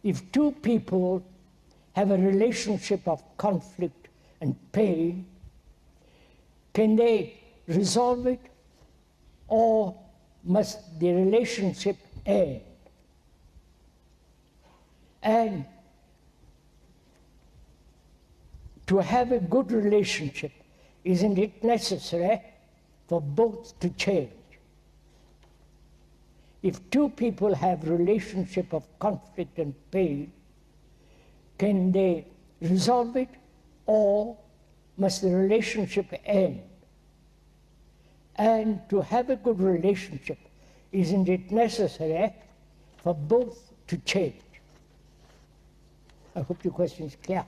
if two people have a relationship of conflict and pain, can they resolve it, or must the relationship end? And to have a good relationship, isn't it necessary for both to change? If two people have relationship of conflict and pain, can they resolve it, or must the relationship end? And to have a good relationship, isn't it necessary for both to change? I hope your question is clear.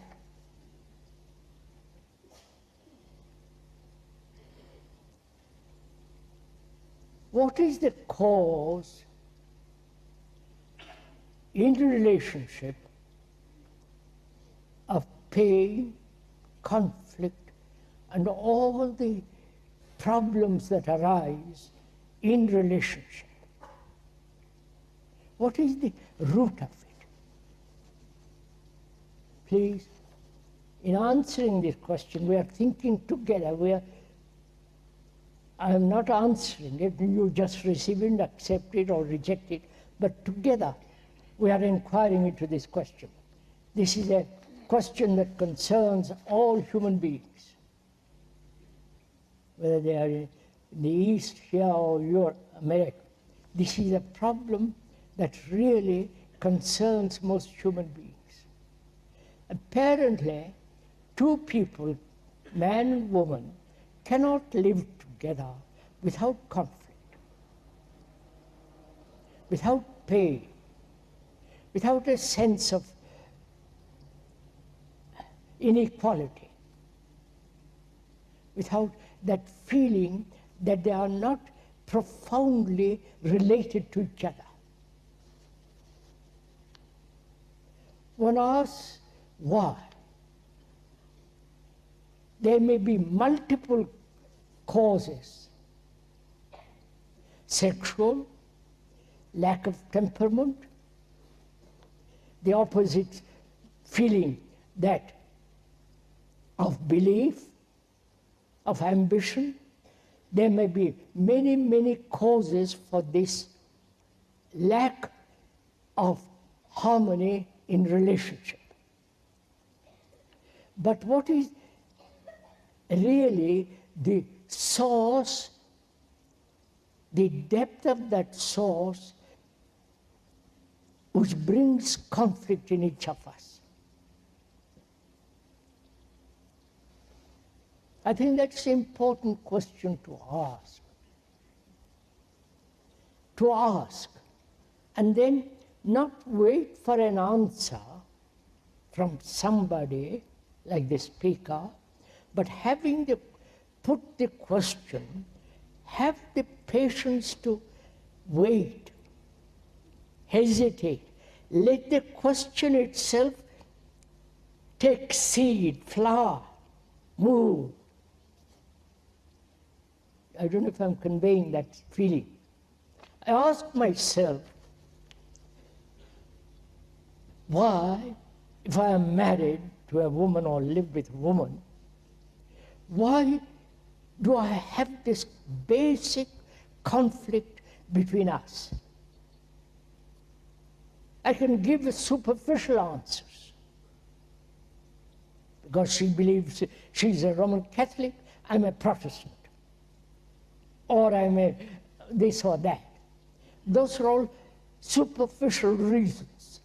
What is the cause in the relationship of pain, conflict, and all the problems that arise in relationship? What is the root of it? Please, in answering this question, we are thinking together. I am not answering it, you just receive it, accept it or reject it, but together we are inquiring into this question. This is a question that concerns all human beings, whether they are in the East here or Europe, America. This is a problem that really concerns most human beings. Apparently, two people, man and woman, cannot live together without conflict, without pain, without a sense of inequality, without that feeling that they are not profoundly related to each other. One asks why. There may be multiple causes: sexual, lack of temperament, the opposite feeling that of belief, of ambition. There may be many, many causes for this lack of harmony in relationship. But what is really the source, the depth of that source which brings conflict in each of us? I think that's an important question to ask. To ask, and then not wait for an answer from somebody like the speaker, but having put the question, have the patience to wait, hesitate, let the question itself take seed, flower, move. I don't know if I'm conveying that feeling. I ask myself, why, if I am married to a woman or live with a woman, why do I have this basic conflict between us? I can give superficial answers. Because she believes she's a Roman Catholic, I'm a Protestant. Or I'm a this or that. Those are all superficial reasons.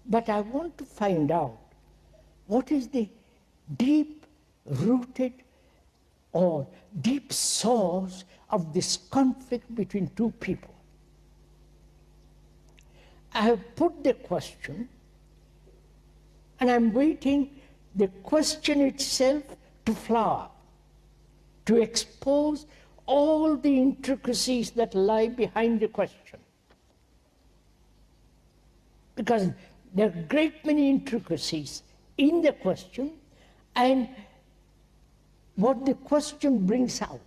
But I want to find out what is the deep-rooted or deep source of this conflict between two people. I have put the question, and I'm waiting the question itself to flower, to expose all the intricacies that lie behind the question. Because there are a great many intricacies in the question and what the question brings out.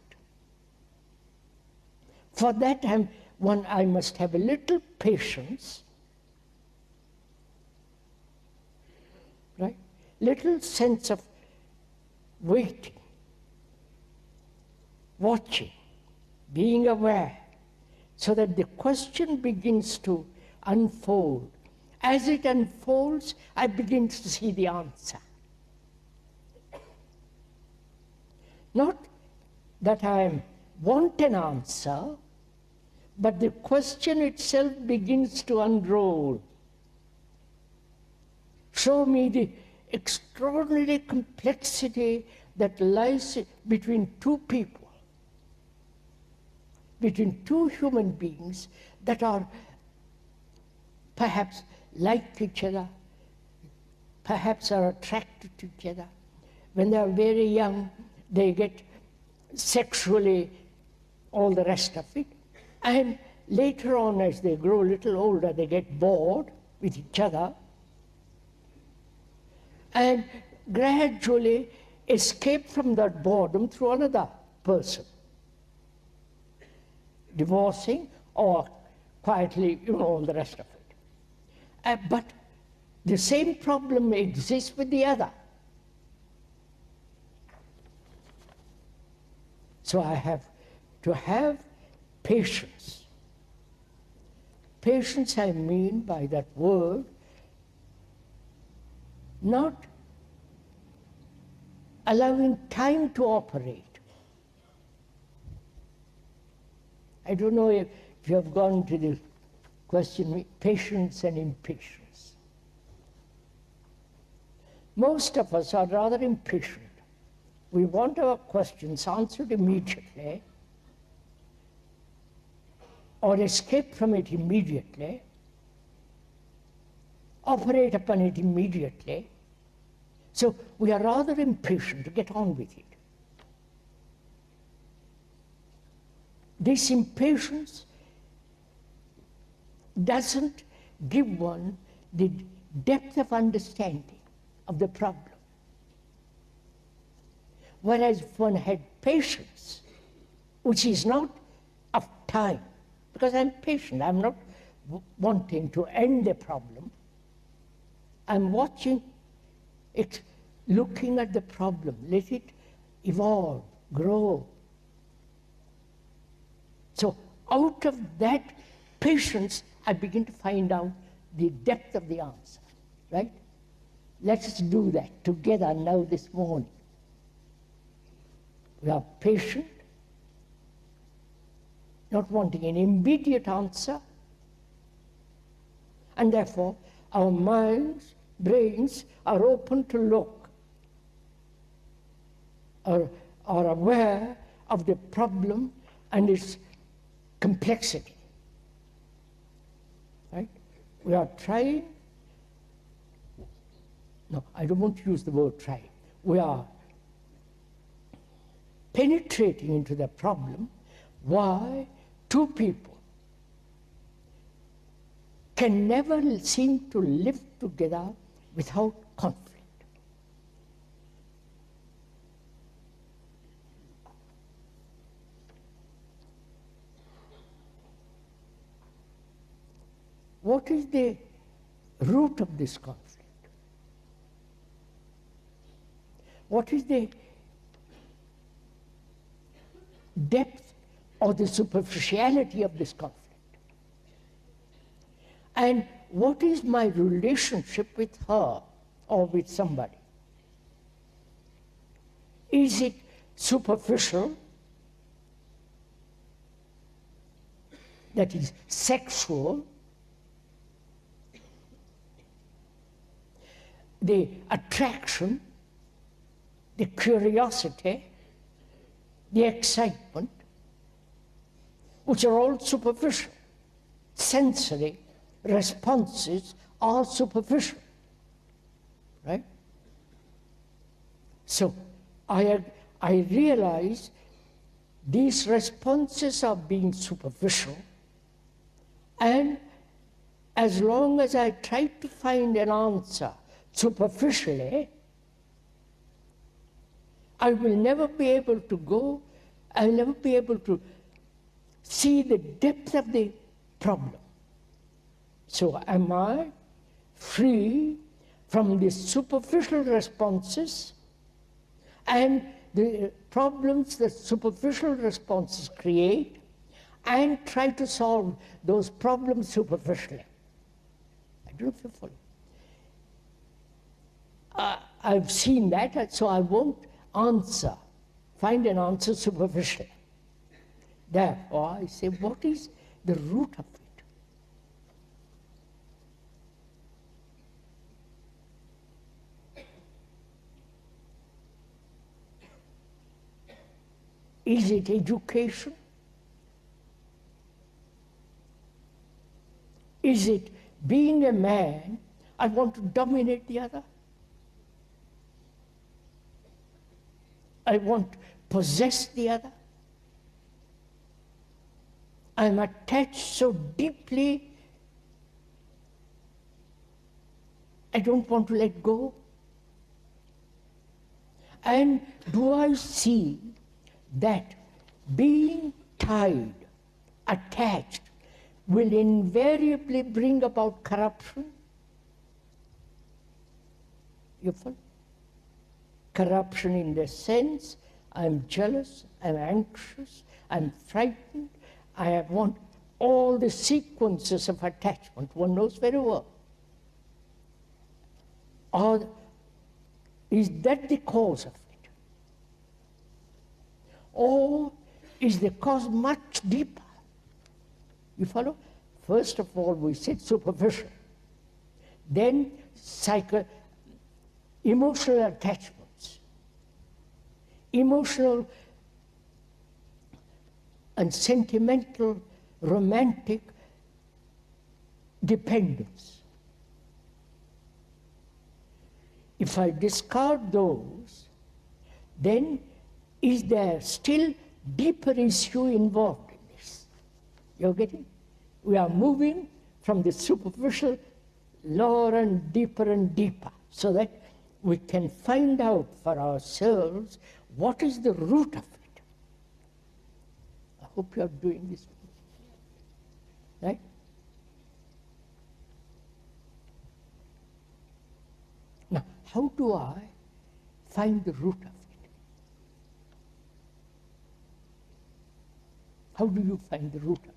For that, I must have a little patience little sense of waiting, watching, being aware, so that the question begins to unfold. As it unfolds, I begin to see the answer. Not that I want an answer, but the question itself begins to unroll. Show me the extraordinary complexity that lies between two people, between two human beings that are perhaps like each other, perhaps are attracted to each other. When they are very young, they get sexually all the rest of it. And later on, as they grow a little older, they get bored with each other and gradually escape from that boredom through another person, divorcing or quietly, all the rest of it. But the same problem exists with the other. So I have to have patience. Patience, I mean by that word, not allowing time to operate. I don't know if you have gone to the question, patience and impatience. Most of us are rather impatient. We want our questions answered immediately, or escape from it immediately, operate upon it immediately. So we are rather impatient to get on with it. This impatience doesn't give one the depth of understanding of the problem. Whereas if one had patience, which is not of time, because I'm patient, I'm not wanting to end the problem. I'm watching it, looking at the problem, let it evolve, grow. So out of that patience, I begin to find out the depth of the answer, right? Let us do that together now this morning. We are patient, not wanting an immediate answer, and therefore our minds, brains are open to look, are aware of the problem and its complexity. Right? We are trying, no, I don't want to use the word trying. We are penetrating into the problem why two people can never seem to live together without conflict. What is the root of this conflict? What is the depth or the superficiality of this conflict? And what is my relationship with her or with somebody? Is it superficial, that is sexual, the attraction, the curiosity, the excitement, which are all superficial. Sensory responses are superficial, right? So I realize these responses are being superficial, and as long as I try to find an answer superficially, I will never be able to go, I will never be able to see the depth of the problem. So am I free from the superficial responses and the problems that superficial responses create, and try to solve those problems superficially. I don't know if you follow. I've seen that, so I won't find an answer superficially. Therefore, I say, what is the root of it? Is it education? Is it being a man, I want to dominate the other? I want to possess the other? I'm attached so deeply, I don't want to let go. And do I see that being tied, attached, will invariably bring about corruption? You follow? Corruption in the sense, I'm jealous, I'm anxious, I'm frightened, I want all the sequences of attachment, one knows very well. Or is that the cause of it? Or is the cause much deeper? You follow? First of all, we said superficial. Then emotional attachments. Emotional and sentimental, romantic dependence. If I discard those, then is there still deeper issue involved in this? You're getting? We are moving from the superficial lower and deeper, so that we can find out for ourselves what is the root of it. I hope you are doing this. Right? Now, how do I find the root of it? How do you find the root of it?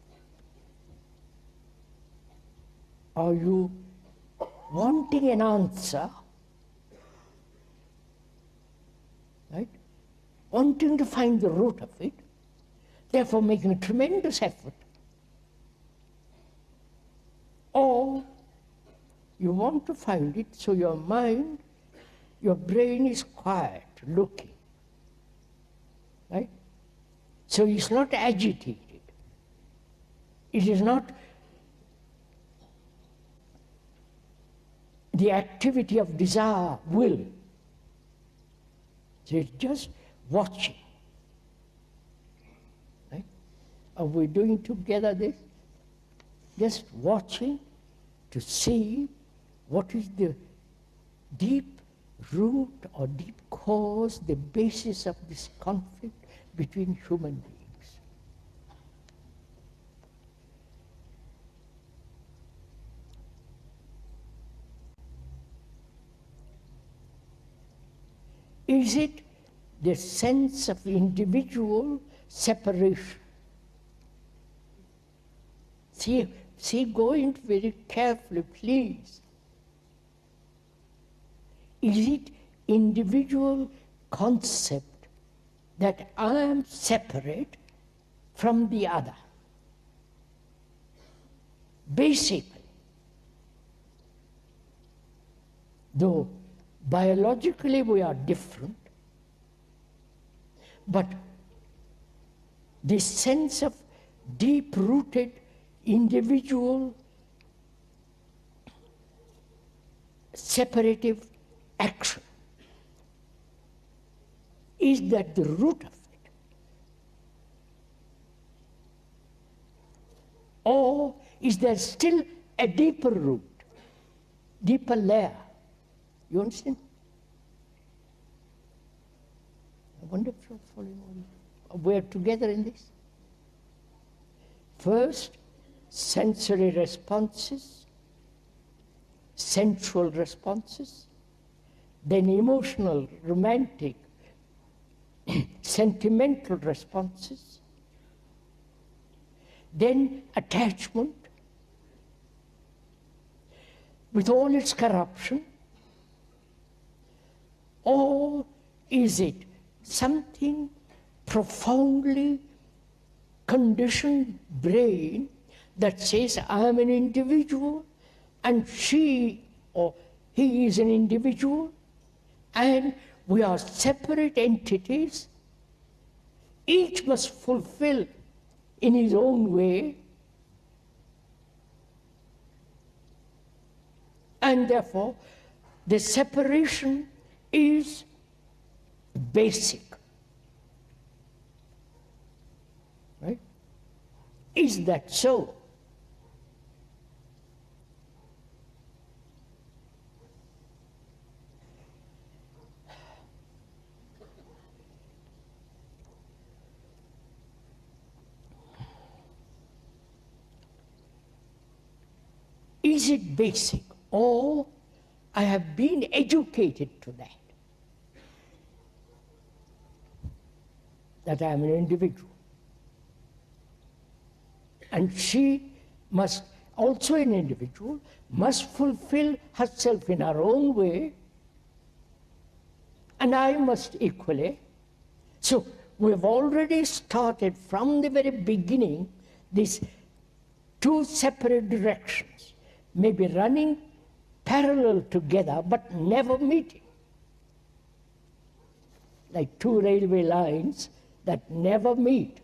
Are you wanting an answer, right? Wanting to find the root of it, therefore making a tremendous effort? Or you want to find it, so your mind, your brain is quiet, looking, right? So it's not agitated. It is not the activity of desire, will. So it's just watching. Right? Are we doing together this? Just watching to see what is the deep root or deep cause, the basis of this conflict between human beings. Is it the sense of individual separation? See, go into very carefully, please. Is it individual concept that I am separate from the other? Basically, though biologically we are different, but this sense of deep-rooted individual separative action, is that the root of it? Or is there still a deeper root, deeper layer? You understand? I wonder if you're following on. We're together in this. First, sensory responses, sensual responses, then emotional, romantic, sentimental responses, then attachment, with all its corruption, or is it something profoundly conditioned brain that says, I am an individual and she or he is an individual and we are separate entities, each must fulfill in his own way, and therefore the separation is basic. Right? Is that so? Is it basic, or I have been educated to that I am an individual? And she must, also an individual, must fulfill herself in her own way, and I must equally. So we have already started from the very beginning these two separate directions, maybe running parallel together but never meeting, like two railway lines that never meet.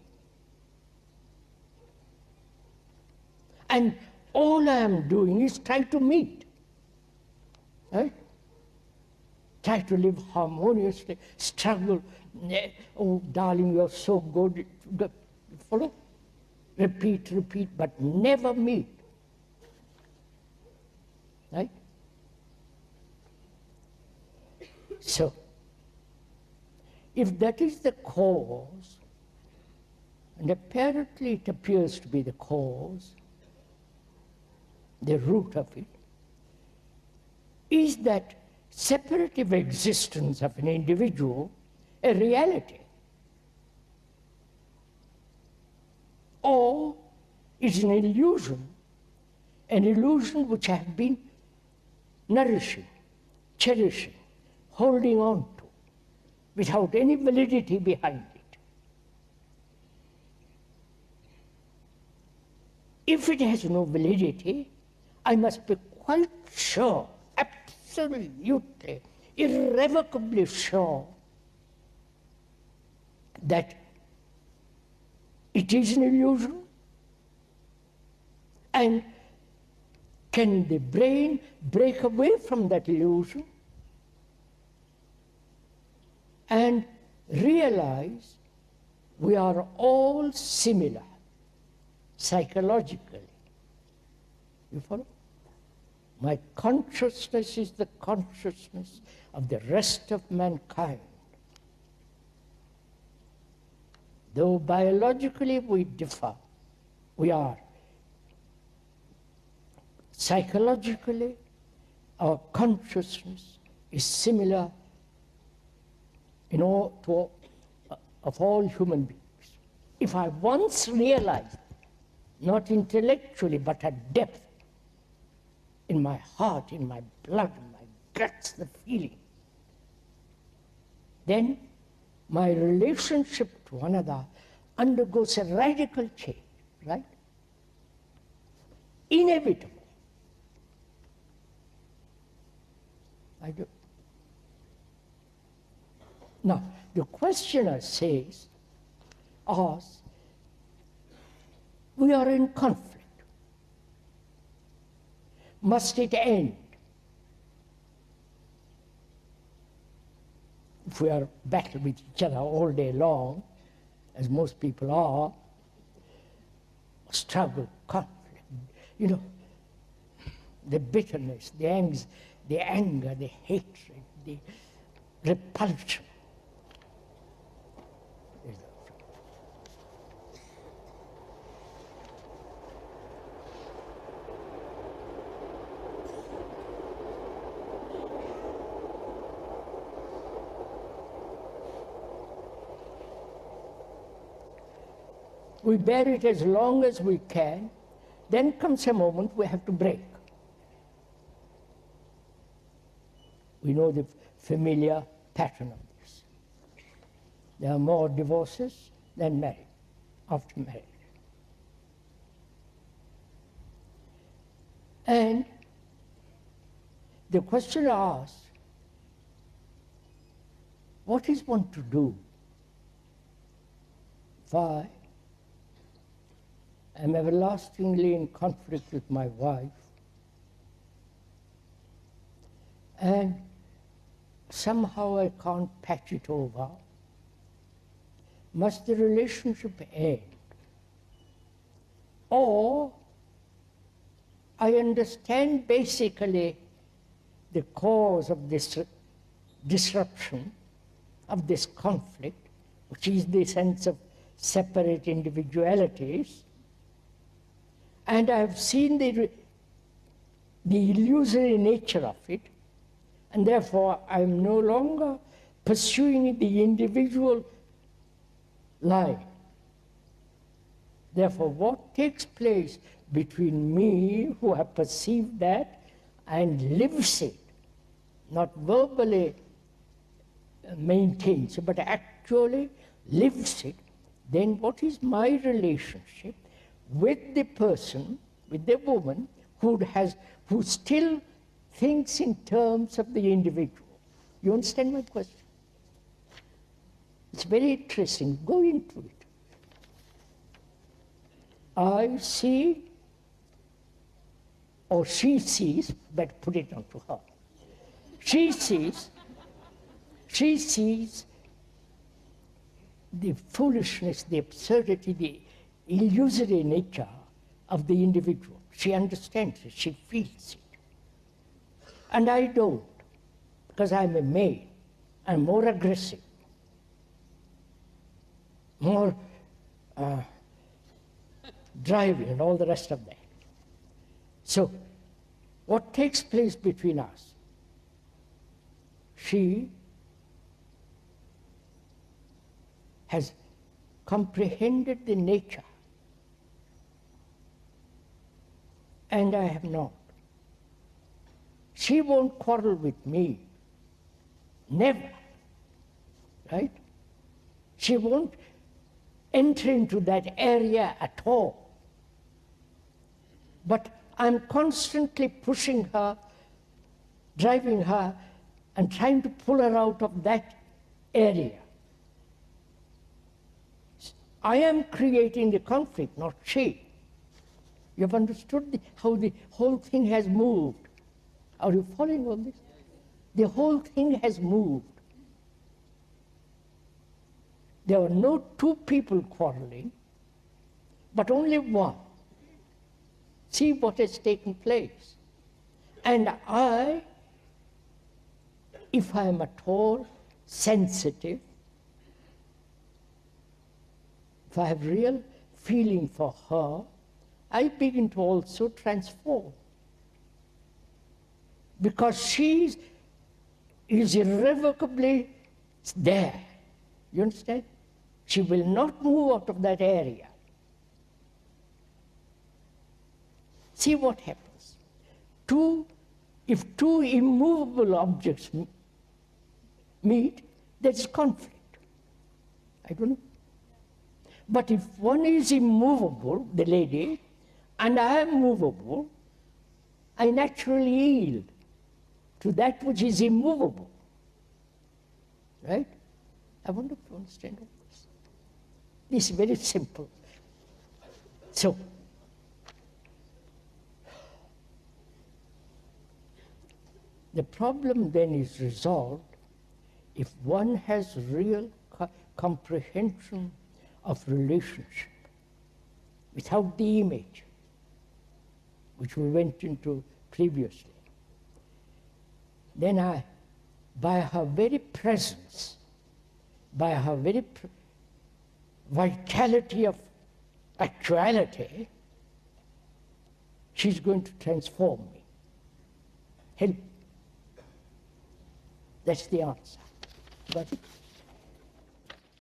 And all I am doing is try to meet, right? Try to live harmoniously, struggle. Oh, darling, you're so good. Follow? Repeat, repeat, but never meet. Right? So, if that is the cause, and apparently it appears to be the cause, the root of it, is that separative existence of an individual a reality? Or is an illusion which I have been nourishing, cherishing, holding on to, without any validity behind it? If it has no validity, I must be quite sure, absolutely, irrevocably sure, that it is an illusion. And can the brain break away from that illusion and realize we are all similar psychologically? You follow? My consciousness is the consciousness of the rest of mankind. Though biologically we differ, we are. Psychologically, our consciousness is similar of all human beings. If I once realize, not intellectually, but at depth, in my heart, in my blood, in my guts, the feeling, then my relationship to another undergoes a radical change, right? Inevitable. I do. Now, the questioner says, asks, we are in conflict. Must it end? If we are battling with each other all day long, as most people are, struggle, conflict, you know, the bitterness, the anger, the hatred, the repulsion. We bear it as long as we can. Then comes a moment we have to break. We know the familiar pattern of this. There are more divorces than marriage, after marriage. And the question asks, what is one to do if I am everlastingly in conflict with my wife and somehow I can't patch it over? Must the relationship end? Or I understand basically the cause of this disruption, of this conflict, which is the sense of separate individualities, and I have seen the illusory nature of it, and therefore I am no longer pursuing the individual line. Therefore, what takes place between me, who have perceived that, and lives it, not verbally maintains it, but actually lives it, then what is my relationship with the person, with the woman, who still thinks in terms of the individual? You understand my question? It's very interesting. Go into it. I see, or she sees, but put it onto her. She sees the foolishness, the absurdity, the illusory nature of the individual. She understands it, she feels it. And I don't, because I'm a male. I'm more aggressive, more driving and all the rest of that. So, what takes place between us? She has comprehended the nature, and I have not. She won't quarrel with me, never, right? She won't enter into that area at all. But I'm constantly pushing her, driving her, and trying to pull her out of that area. I am creating the conflict, not she. You've understood how the whole thing has moved. Are you following all this? The whole thing has moved. There were no two people quarreling, but only one. See what has taken place. And I, if I am at all sensitive, if I have real feeling for her, I begin to also transform. Because she is irrevocably there. You understand? She will not move out of that area. See what happens. If two immovable objects meet, there is conflict. I don't know. But if one is immovable, the lady, and I am movable, I naturally yield to that which is immovable. Right? I wonder if you understand all this. This is very simple. So, the problem then is resolved if one has real comprehension of relationship without the image, which we went into previously. Then by her very presence, by her very vitality of actuality, she's going to transform me. Help. That's the answer. Got it?